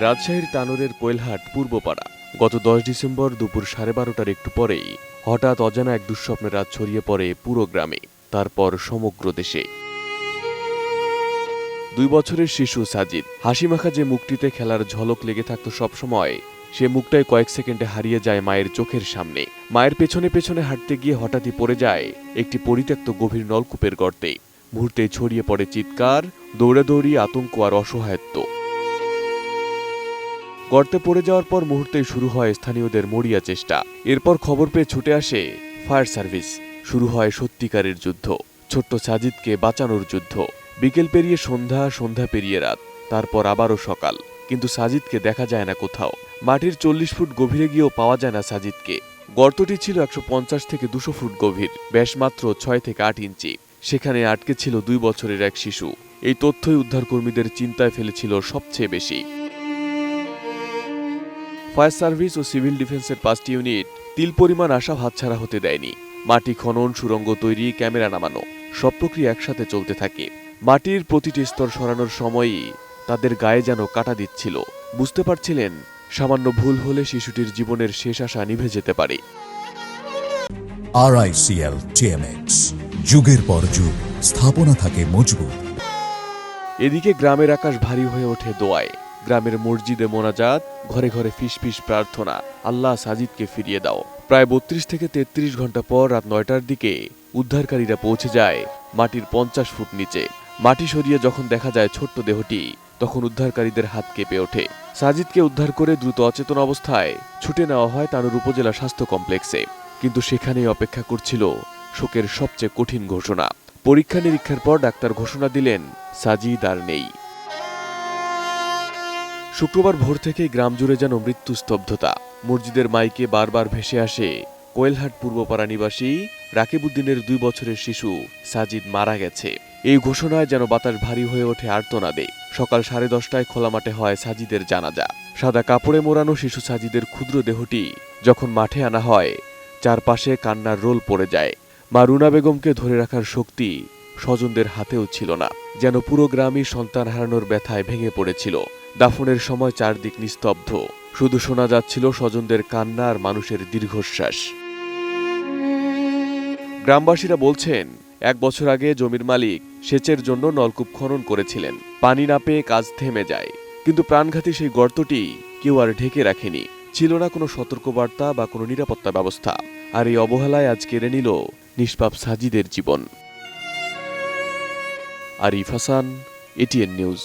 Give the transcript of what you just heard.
রাজশাহীর তানোরের কোয়েলহাট পূর্বপাড়া গত 10 ডিসেম্বর দুপুর 12:30টার একটু পরেই হঠাৎ অজানা এক দুঃস্বপ্নের রাত ছড়িয়ে পড়ে পুরো গ্রামে, তারপর সমগ্র দেশে। 2 বছরের শিশু সাজিদ, হাসিমাখা যে মুখটিতে খেলার ঝলক লেগে থাকত সবসময়, সে মুখটাই কয়েক সেকেন্ডে হারিয়ে যায় মায়ের চোখের সামনে। মায়ের পেছনে পেছনে হাঁটতে গিয়ে হঠাৎই পড়ে যায় একটি পরিত্যক্ত গভীর নলকূপের গর্তে। মুহূর্তে ছড়িয়ে পড়ে চিৎকার, দৌড়াদৌড়ি, আতঙ্ক আর অসহায়ত্ব। গর্তে পড়ে যাওয়ার পর মুহূর্তেই শুরু হয় স্থানীয়দের মরিয়া চেষ্টা। এরপর খবর পেয়ে ছুটে আসে ফায়ার সার্ভিস। শুরু হয় সত্যিকারের যুদ্ধ, ছোট্ট সাজিদকে বাঁচানোর যুদ্ধ। বিকেল পেরিয়ে সন্ধ্যা, সন্ধ্যা পেরিয়ে রাত, তারপর আবারও সকাল, কিন্তু সাজিদকে দেখা যায় না কোথাও। মাটির 40 ফুট গভীরে গিয়েও পাওয়া যায় না সাজিদকে। গর্তটি ছিল 150 থেকে 200 ফুট গভীর, ব্যাস মাত্র 6 থেকে 8 ইঞ্চি। সেখানে আটকে ছিল 2 বছরের এক শিশু। এই তথ্যই উদ্ধারকর্মীদের চিন্তায় ফেলেছিল সবচেয়ে বেশি। ফায়ার সার্ভিস ও সিভিল ডিফেন্সের 5টি ইউনিট তিল পরিমাণ আশা হাতছাড়া হতে দেয়নি। মাটি খনন, সুড়ঙ্গ তৈরি, ক্যামেরা নামানো, সব প্রক্রিয়া একসাথে চলতে থাকে। মাটির প্রতিটি স্তর সরানোর সময়ই তাদের গায়ে যেন কাটা দিচ্ছিল। বুঝতে পারছিলেন সামান্য ভুল হলে শিশুটির জীবনের শেষ আশা নিভে যেতে পারে। RICL TMX, যুগের পর যুগ স্থাপনা থাকে মজবুত। এদিকে গ্রামের আকাশ ভারী হয়ে ওঠে দোয়ায়। গ্রামের মসজিদে মোনাজাত, ঘরে ঘরে ফিসফিস প্রার্থনা, আল্লাহ সাজিদকে ফিরিয়ে দাও। প্রায় 32 থেকে 33 ঘন্টা পর রাত 9টার দিকে উদ্ধারকারীরা পৌঁছে যায় মাটির 50 ফুট নিচে। মাটি সরিয়ে যখন দেখা যায় ছোট্ট দেহটি, তখন উদ্ধারকারীদের হাত কেঁপে ওঠে। সাজিদকে উদ্ধার করে দ্রুত অচেতন অবস্থায় ছুটে নেওয়া হয় তানোর উপজেলা স্বাস্থ্য কমপ্লেক্সে। কিন্তু সেখানেই অপেক্ষা করছিল শোকের সবচেয়ে কঠিন ঘোষণা। পরীক্ষা নিরীক্ষার পর ডাক্তার ঘোষণা দিলেন সাজিদ আর নেই। শুক্রবার ভোর থেকেই গ্রাম জুড়ে যেন মৃত্যু স্তব্ধতা। মসজিদের মাইকে বারবার ভেসে আসে কোয়েলহাট পূর্বপাড়া নিবাসী রাকিবউদ্দিনের 2 বছরের শিশু সাজিদ মারা গেছে। এই ঘোষণায় যেন বাতাস ভারী হয়ে ওঠে আর্তনাদে। সকাল 10:30টায় খোলা মাঠে হয় সাজিদের জানাজা। সাদা কাপড়ে মোড়ানো শিশু সাজিদের ক্ষুদ্র দেহটি যখন মাঠে আনা হয়, চারপাশে কান্নার রোল পড়ে যায়। মা রুনা বেগমকে ধরে রাখার শক্তি স্বজনদের হাতেও ছিল না। যেন পুরো গ্রামই সন্তান হারানোর ব্যথায় ভেঙে পড়েছিল। দাফনের সময় চারদিক নিস্তব্ধ, শুধু শোনা যাচ্ছিল স্বজনদের কান্না আর মানুষের দীর্ঘশ্বাস। গ্রামবাসীরা বলছেন, 1 বছর আগে জমির মালিক সেচের জন্য নলকূপ খনন করেছিলেন। পানি না পেয়ে কাজ থেমে যায়, কিন্তু প্রাণঘাতী সেই গর্তটি কেউ আর ঢেকে রাখেনি। ছিল না কোনো সতর্কবার্তা বা কোনো নিরাপত্তা ব্যবস্থা। আর এই অবহেলায় আজ কেড়ে নিল নিষ্পাপ সাজিদের জীবন। Arif Hasan, ATN news.